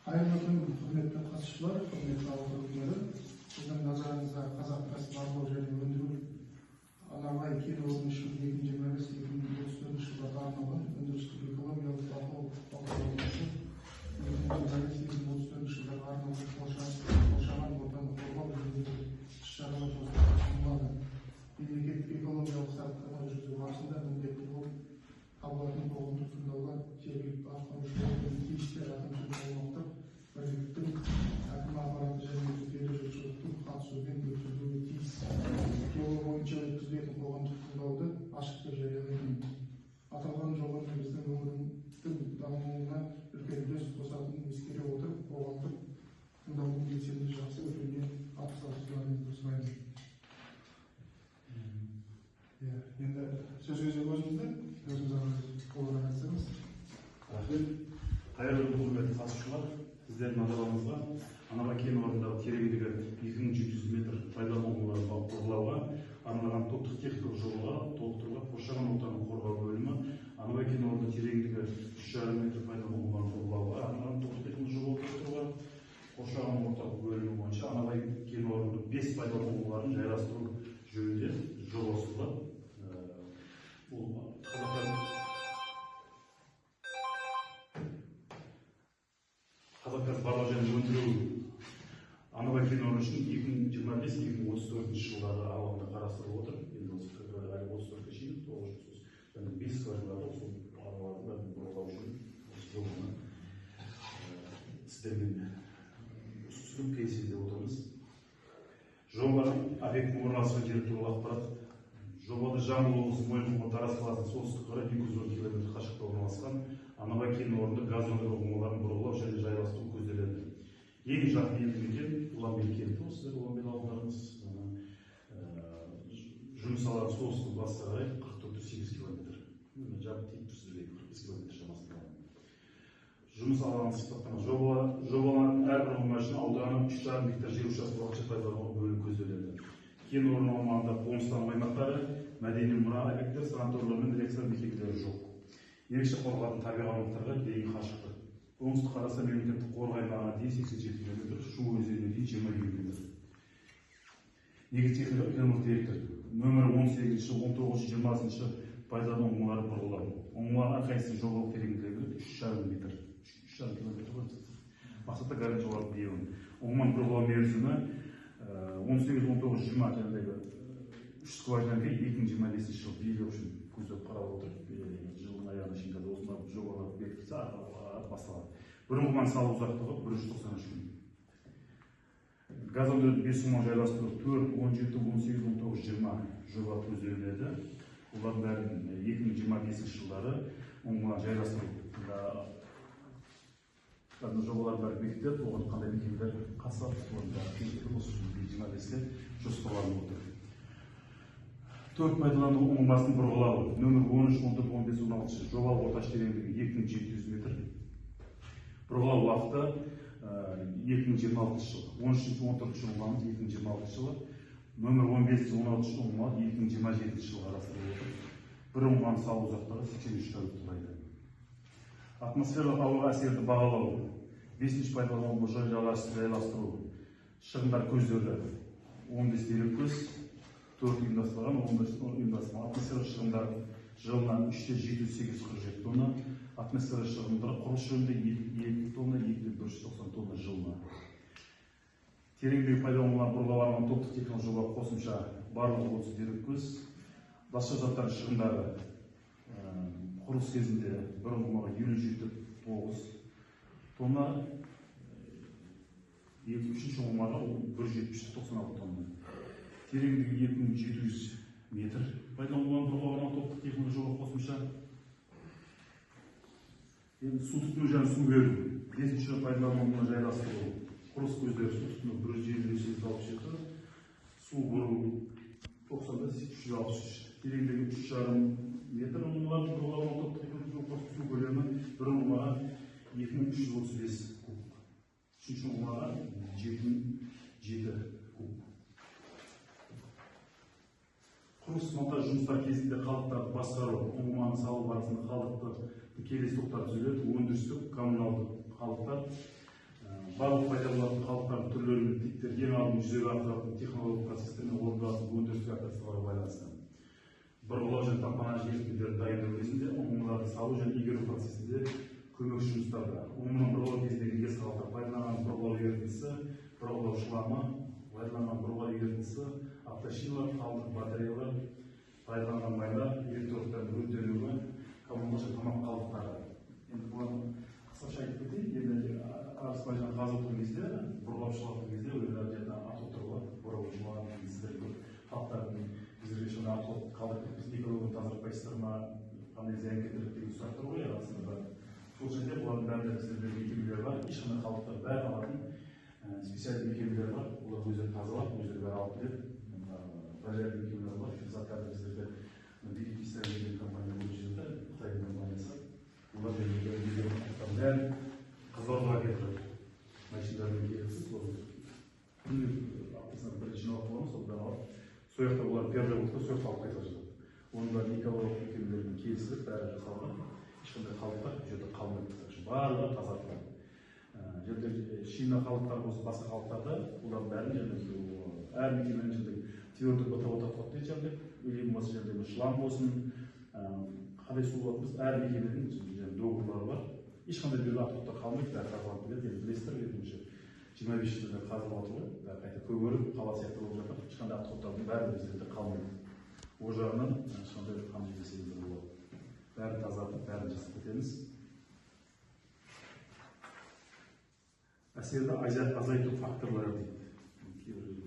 Қайырлы күн, құрметті қатысушылар, құрметті ауыл Сіздің назарыңызда Қазақ кәсіп барлау және өндіру Анарбай кен орны үшін 2025-2034 жылдарға арналған өндірістік экологиялық бақылау жұмысы 2025-2034 жылдарға арналған қоршаған ортаны қорғау жөніндегі іс-шаралар жоспары ұсынылады. Мемлекеттік экологиялық сараптама жүргізу барысында міндетті болып табылатын қоғамдық тыңдауға жергілікті атқарушы тиісті әкімшілік аймақтық бірліктің әкім аппараты және өзгелер жұртшылықтың қатысуымен өткізілуге тиіс. Жоба бойынша өткізілетін қоғамдық тыңдауды ашық деп жариялаймын. Аталған жоба біздің өңірдің дамуына үлкен үлес қосатынын ескере отырып, қоғамдық тыңдаудың белсенді жақсы өтуіне атсалысуларыңызды сұраймын. Енді сөзіңізді өзіңіз қолдана айтсаңыз. Рахмет. Қайырлы күн, құрметті қатысушылар. Сіздердің назарларыңызға Анарбай кен орнындағы тереңдігі 2700 метр пайдаланылуға қорғауға арналған топтық техникалық жобаға толықтыруға қоршаған ортаны қорғау бөлімі Анарбай кен орнында тереңдігі 3,5 метр пайдаланылуға қорғауға арналған топтық техникалық жобаға толықтыруға қоршаған орта бөлімі бойынша Анарбай кен орнында 5 пайдаланылуларын жайластыру жөнінде жоба ұсынылады. Қазақстан барлау және өндіру Анарбай кен орны үшін 2025-2034 жылдары аралығында қарастырылып отыр. Енді осы 34-ке шейін 5 скважиналарды осы араларында бұрғылау үшін осы жобаны сіздермен ұсынып келісемін деп отырмыз. Жоба объектінің орналасқан жері туралы ақпарат. Жобада Жамбыл облысы Мойынқұм Тараз қаласының солтүстік қарай 210 км қашықтықта орналасқан Анарбай кен орнында газ өндіру ұңғымаларын бұрғылау және жайластыру көзделеді. Ең жақын елді мекен Ұланбел кенті, осы Ұланбел ауылдарыңыз жұмыс алаңы солтүстік батысқа қарай 44-8 км. Жабық тиіп тұрсыздар 45 км шамасында. Жұмыс алаңын сипаттама жобалардың әрбір ұңғыма үшін ауданы 3,5 гектар жер учаскесі уақытша пайдалануға бөлу көзделеді. Кен орны аумағында қоныстану аймақтары, мәдени мұра объекттер, санаториялар мен рекреациялық мекемелері жоқ. Ерекше қорғалатын табиғи аумақтарға дейін қашықтық. Оңтүстік Қазақстан мемлекеттік қорғау аймағына дейін 87 км, Шу өзеніне дейін 20 км. Негізгі техникалық директор нөмірі 18-19-20 пайдалану ұңғымалары бұрғылау. Ұңғымалар әрқайсысының жобалық тереңдігі 3,5 метр. 3,5 км. Мақсаты гарантиялар беру. Ұңғыманы бұрғылау мерзімі 18-19-20 жаңағы 3 скважинадан кейін 2025 жыл белгілеу үшін көздеп қарап отыр. Жылдың аяғына шейін осындай жобалар бекітілсе басталады. Бір ұңғыманың салу ұзақтығы 193 күн. Газ өндіруді 5 ұңғыма жайластыру 4, 17, 18, 19, 20 жоба көзделеді. Олардың бәрін 2025 жылдары ұңғыма жайластыру жобалар бәрі бекітіледі. Оған қандай мекемелер қатысады, оларда осы 2025-те жоспарланып отыр. 4 пайдалану ұңғымасын бұрғылау нөмір 13, 14, 15, 16 жобалық орташа тереңдігі 2700 метр. Бұрғылау уақыты 2026 жыл. 13-14 ұңғымамыз 2026 жылы. Нөмір 15-16 ұңғыма 2027 жылға қарастырылып отыр. Бір ұңғыманың салу ұзақтығы 83 тәулікті құрайды. Атмосфералық ауаға әсерді бағалау, 5-ші пайдалану жайластыру, шығындар көздері 15 дерек көз, 4 ұйымдастырылған, 15 ұйымдастырылған. Атмосфералық шығындар жылына 3,747 тонна, атмосфералық шығындар құрылыс жөнінде 2 тонна, 2,190 тонна жылына. Тереңдегі пайдалануға бұрғылау арналған топтық техникалық жоба қосымша барлығы 30 дерек көз, басқа заттар шығындары құрылыс кезінде бір ұңғымаға 57,9 тонна, үшінші ұңғымаға 170,96 тонна. Тереңдігі 2700 метр. Пайдалануға бұрғылау арналған топтық техникалық жоба қосымша. Су тұтыну және су беру. 5-ші пайдалануға жайластыру. Құрылыс көздері су тұтыну 170,67, су бұру 90,363. Тереңдігі 3,5 метр ұңғымалар бұрғылау топтық техникалық жоба су көлемі бір ұңғымаға 2335 куб. Үшінші ұңғымаға 7 куб. Құрылыс монтаж жұмыстар кезінде қалдықтарды басқару, ұңғыманы салу барысында қалдықты келесі топтар түзіледі. Өндірістік, коммуналдық қалдықтар, барлық пайдаланылатын қалдықтардың түрлері мен типтері ең алдымен жүзеге асырылатын технологиялық процестер мен орындалатын өндірістік процестерге байланысты. Бұрғылау және тапанаж ерітінділерін дайындау кезінде ұңғымаларды салу және игеру процесінде көмекші жұмыстарда ұңғыманың бұрғылау кезіндегі егес қалдықтар пайдаланған бұрғылау ерітіндісі, бұрғылау шламы, пайдаланған бұрғылау ерітіндісі, автошиналар, қалдық батареялар, пайдаланған майлар, электродтардың өртенуі, коммуналдық және тамақ қалдықтары. Енді бұны қысқаша айтып кетейін. Енді арыспайжан қазылған кезде, бұрғылау шылатқан кезде өлелер жерде атоқтырылы, бұрғылау шылатқан сіздер халықтардың біздерге шын атоқ қалдық біз экологияны тазартпайсыздар ма, қандай зиян келтіреді деген сұрақтар ғой арасында. Сол жерде бұлардың бәрінде біздерде мекемелер бар, ешқандай қалдықтар бәрін алатын специалды мекемелер бар. Олар өздері тазалап, өздері бәрі алып келеді. Бәрі мекемелер бар, заттарды біздерде бекетистер деген компания болып жүрді, Қытайдың компаниясы. Олар бәрін Қызылордаға кетіреді. Машиналармен келіпсіз, бірінші жиналып боламыз, сол бәрін алып. Сол жақта олар пердоводқа сол жақта алып қайта жатады. Оның бәрін экологиялық мекемелермен келісіліп, бәрі жасалған. Ешқандай қалдықтар бұл жерде қалмайды. Барлығы тазартылады. Жерде шина қалдықтар болса, басқа қалдықтарда олардың бәрін әр мекеменің жерде твердый бытовой отход дейді жерде, или болмаса жерде шлам болсын, қандай су болады, біз әр мекеменің договорлары бар. Ешқандай жерде отходтар қалмайды, бәрі тазаланып келеді. Енді білесіздер, өзінше 25 жылда қазылып отыр ғой, бәрі қайта көгеріп, қала сияқты болып жатыр. Ешқандай отходтардың бәрі біздерде қалмайды. Ол жағынан ешқандай қандай мәселе болады. Бәрін тазартып, бәрін жасап кетеміз. Әсерді азайту факторлары дейді.